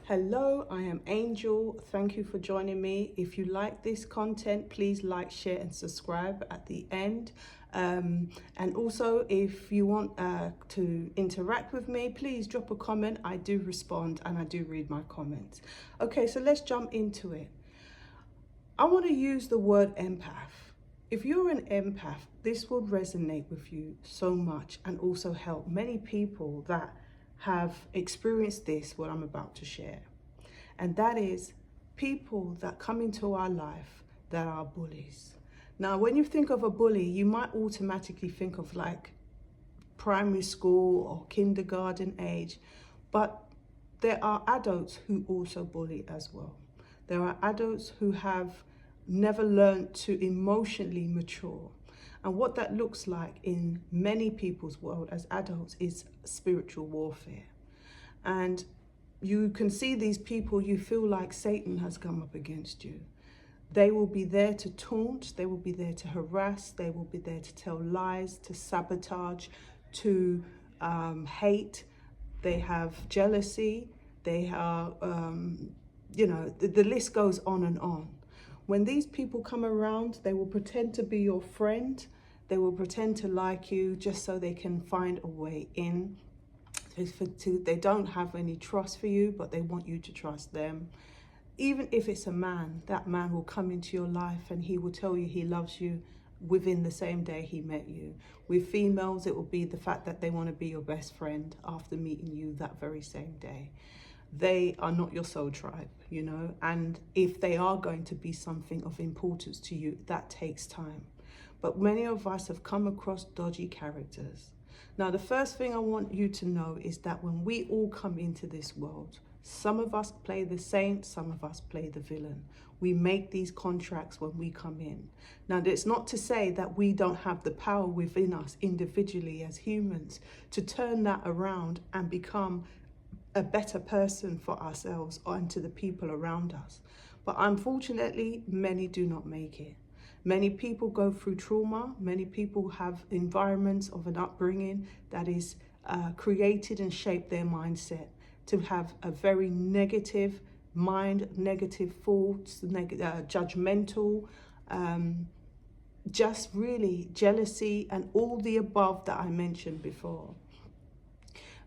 Hello, I am Angel. Thank you for joining me. If you like this content, please like, share and subscribe at the end. And also, if you want to interact with me, please drop a comment. I do respond and I do read my comments. Okay, so let's jump into it. I want to use the word empath. If you're an empath, this will resonate with you so much and also help many people that have experienced this, what I'm about to share. And that is people that come into our life that are bullies. Now, when you think of a bully, you might automatically think of like primary school or kindergarten age, but there are adults who also bully as well. There are adults who have never learned to emotionally mature. And what that looks like in many people's world as adults is spiritual warfare. And you can see these people, you feel like Satan has come up against you. They will be there to taunt, they will be there to harass, they will be there to tell lies, to sabotage, to hate. They have jealousy, they are, the list goes on and on. When these people come around, they will pretend to be your friend. They will pretend to like you just so they can find a way in. They don't have any trust for you, but they want you to trust them. Even if it's a man, that man will come into your life and he will tell you he loves you within the same day he met you. With females, it will be the fact that they want to be your best friend after meeting you that very same day. They are not your soul tribe, and if they are going to be something of importance to you, that takes time. But many of us have come across dodgy characters. Now, the first thing I want you to know is that when we all come into this world, some of us play the saint, some of us play the villain. We make these contracts when we come in. Now, that's not to say that we don't have the power within us individually as humans to turn that around and become a better person for ourselves and to the people around us. But unfortunately, many do not make it. Many people go through trauma. Many people have environments of an upbringing that is created and shaped their mindset to have a very negative mind, negative thoughts, judgmental, just really jealousy and all the above that I mentioned before.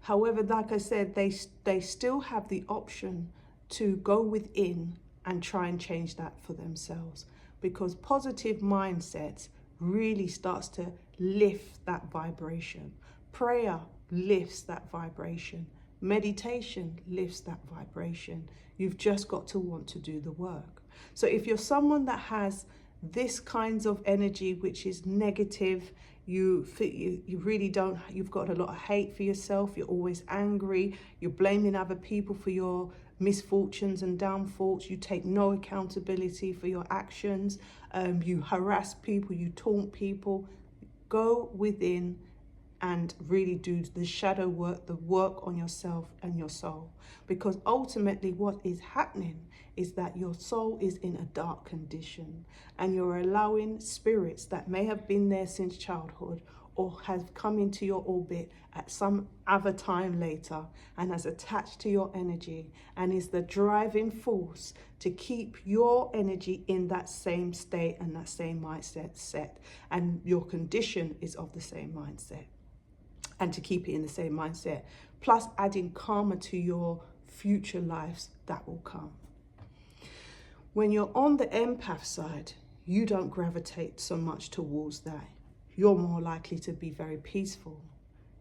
However, like I said, they still have the option to go within and try and change that for themselves, because positive mindsets really starts to lift that vibration. Prayer lifts that vibration. Meditation lifts that vibration. You've just got to want to do the work. So if you're someone that has this kinds of energy, which is negative, you really don't, you've got a lot of hate for yourself, you're always angry, you're blaming other people for your misfortunes and downfalls, you take no accountability for your actions, you harass people, you taunt people, go within and really do the shadow work, the work on yourself and your soul. Because ultimately what is happening is that your soul is in a dark condition and you're allowing spirits that may have been there since childhood or have come into your orbit at some other time later and has attached to your energy and is the driving force to keep your energy in that same state and that same mindset, and your condition is of the same mindset. And to keep it in the same mindset, plus adding karma to your future lives that will come. When you're on the empath side, you don't gravitate so much towards that. You're more likely to be very peaceful.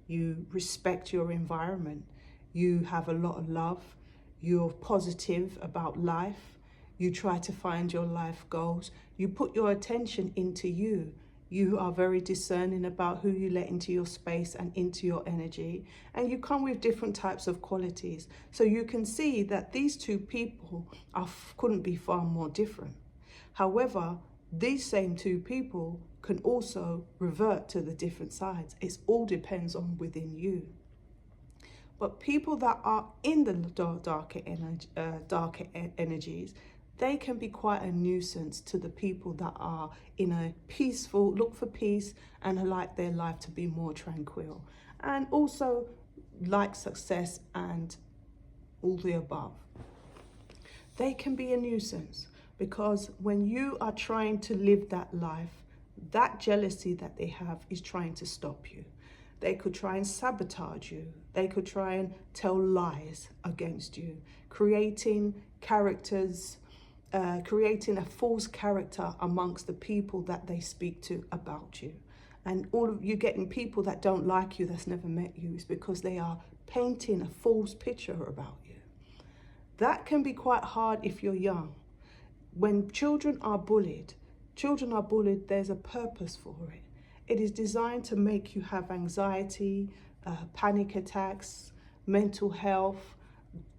You respect your environment. You have a lot of love. You're positive about life. You try to find your life goals. You put your attention into you. You are very discerning about who you let into your space and into your energy. And you come with different types of qualities. So you can see that these two people couldn't be far more different. However, these same two people can also revert to the different sides. It all depends on within you. But people that are in the darker energies, they can be quite a nuisance to the people that are in a peaceful, look for peace and like their life to be more tranquil. And also like success and all the above. They can be a nuisance because when you are trying to live that life, that jealousy that they have is trying to stop you. They could try and sabotage you. They could try and tell lies against you, creating characters, creating a false character amongst the people that they speak to about you. And all of you getting people that don't like you, that's never met you, is because they are painting a false picture about you. That can be quite hard if you're young. When children are bullied, there's a purpose for it. It is designed to make you have anxiety, panic attacks, mental health,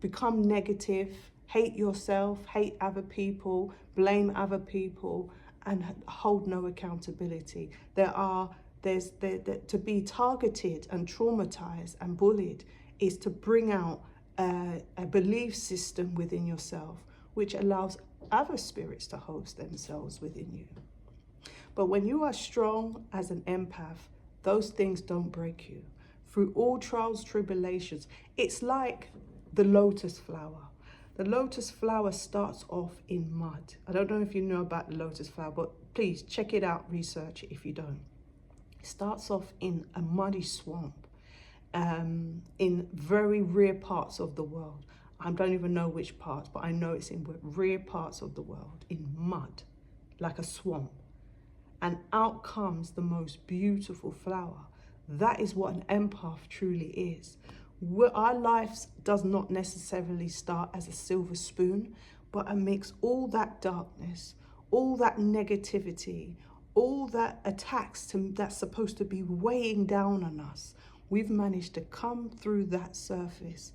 become negative, hate yourself, hate other people, blame other people, and hold no accountability. To be targeted and traumatized and bullied is to bring out a belief system within yourself, which allows other spirits to host themselves within you. But when you are strong as an empath, those things don't break you. Through all trials, tribulations, it's like the lotus flower. The lotus flower starts off in mud. I don't know if you know about the lotus flower, but please check it out, research it if you don't. It starts off in a muddy swamp, in very rare parts of the world. I don't even know which parts, but I know it's in rare parts of the world, in mud, like a swamp. And out comes the most beautiful flower. That is what an empath truly is. Our lives does not necessarily start as a silver spoon, but amidst all that darkness, all that negativity, all that attacks that's supposed to be weighing down on us, we've managed to come through that surface,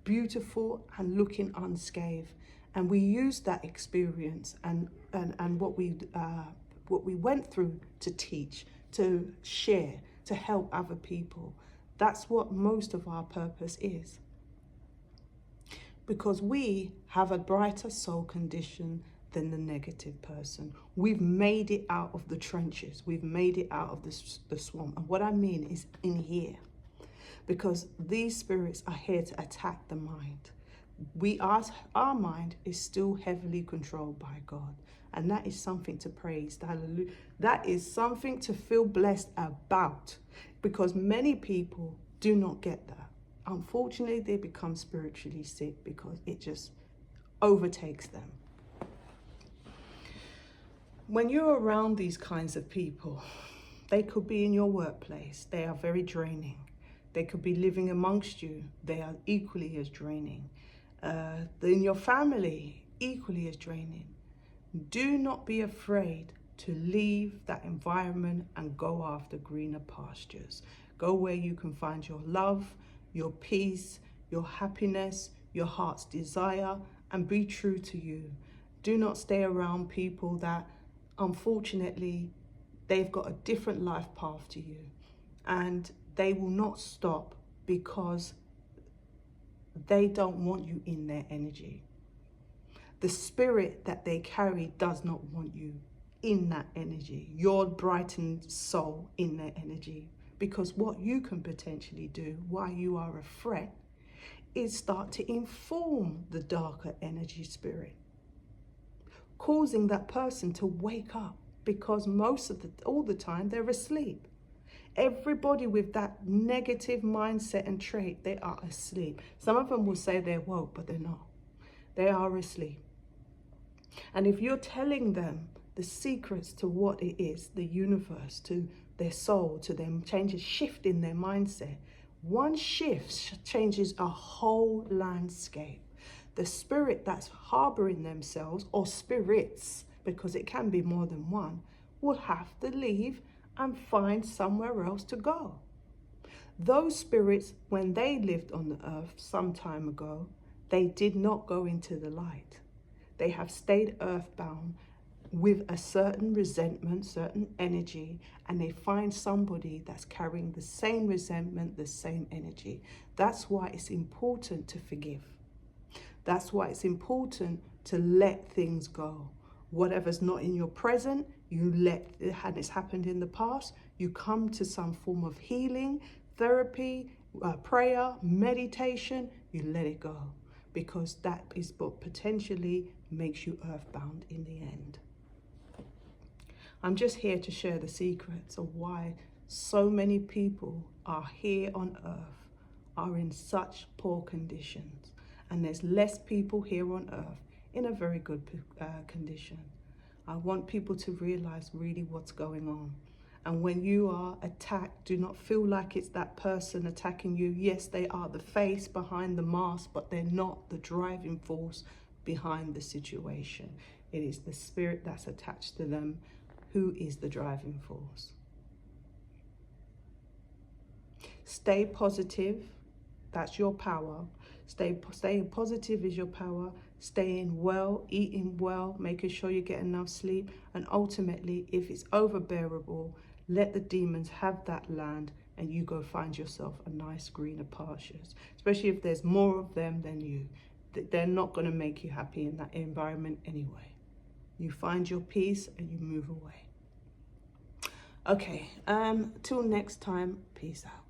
beautiful and looking unscathed. And we use that experience and what we went through to teach, to share, to help other people. That's what most of our purpose is. Because we have a brighter soul condition than the negative person. We've made it out of the trenches. We've made it out of the swamp. And what I mean is in here. Because these spirits are here to attack the mind. Our mind is still heavily controlled by God. And that is something to praise. Hallelujah. That is something to feel blessed about, because many people do not get that. Unfortunately, they become spiritually sick because it just overtakes them. When you're around these kinds of people, they could be in your workplace. They are very draining. They could be living amongst you. They are equally as draining. In your family, equally as draining. Do not be afraid to leave that environment and go after greener pastures. Go where you can find your love, your peace, your happiness, your heart's desire, and be true to you. Do not stay around people that, unfortunately, they've got a different life path to you. And they will not stop because they don't want you in their energy. The spirit that they carry does not want you in that energy, your brightened soul in their energy. Because what you can potentially do while you are a threat is start to inform the darker energy spirit, causing that person to wake up, because all the time they're asleep. Everybody with that negative mindset and trait, they are asleep. Some of them will say they're woke, but they're not. They are asleep. And if you're telling them the secrets to what it is, the universe, to their soul, to them changes, shift in their mindset, one shift changes a whole landscape. The spirit that's harboring themselves, or spirits, because it can be more than one, will have to leave and find somewhere else to go. Those spirits, when they lived on the earth some time ago, they did not go into the light. They have stayed earthbound with a certain resentment, certain energy, and they find somebody that's carrying the same resentment, the same energy. That's why it's important to forgive. That's why it's important to let things go. Whatever's not in your present, you let it, and it's happened in the past, you come to some form of healing, therapy, prayer, meditation, you let it go. because that is what potentially makes you earthbound in the end. I'm just here to share the secrets of why so many people are here on earth, are in such poor conditions, and there's less people here on earth in a very good condition. I want people to realize really what's going on. And when you are attacked, do not feel like it's that person attacking you. Yes, they are the face behind the mask, but they're not the driving force behind the situation. It is the spirit that's attached to them who is the driving force. Stay positive. That's your power. Staying positive is your power. Staying well, eating well, making sure you get enough sleep. And ultimately, if it's overbearable, let the demons have that land and you go find yourself a nice greener pastures. Especially if there's more of them than you. They're not going to make you happy in that environment anyway. You find your peace and you move away. Okay, till next time, peace out.